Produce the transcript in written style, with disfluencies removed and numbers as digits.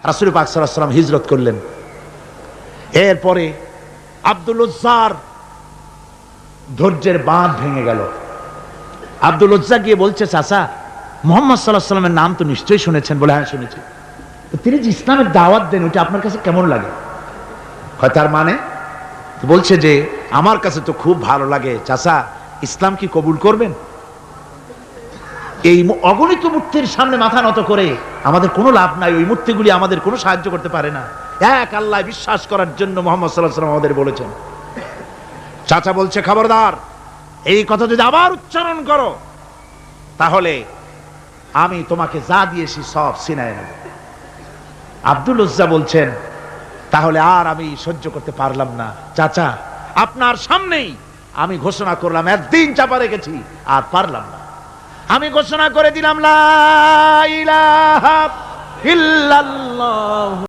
রাসূল পাক সাল্লাল্লাহু আলাইহি ওয়াসাল্লাম হিজরত করলেন। এরপরে আব্দুল উজ্জার ধৈর্যের বাঁধ ভেঙে গেল। আব্দুল উজ্জা গিয়ে বলছে, চাচা মুহাম্মদ সাল্লাল্লাহু আলাইহি ওয়াসাল্লামের নাম তো নিশ্চয়ই শুনেছেন। বলে, হ্যাঁ শুনেছি। তিনি যে ইসলামের দাওয়াত দেন ওটা আপনার কাছে কেমন লাগে? হয় তার মানে বলছে যে আমার কাছে তো খুব ভালো লাগে। চাচা ইসলাম কি কবুল করবেন? এই অগণিত মূর্তির সামনে মাথা নত করে আমাদের কোনো লাভ নাই। ওই মূর্তিগুলি আমাদের কোনো সাহায্য করতে পারে না। এক আল্লাহ বিশ্বাস করার জন্য মুহাম্মদ সাল্লাল্লাহু আলাইহি ওয়াসাল্লাম আমাদের বলেছেন। চাচা বলছে, খবরদার, এই কথা যদি আবার উচ্চারণ করো তাহলে আমি তোমাকে যা দিয়েছি সব ছিনায় নেব। আব্দুল উজ্জা বলছেন, তাহলে আর আমি সহ্য করতে পারলাম না। চাচা আপনার সামনেই আমি ঘোষণা করলাম, একদিন চাপা রেখেছি, আর পারলাম না। আমি ঘোষণা করে দিলাম, লা ইলাহা ইল্লাল্লাহ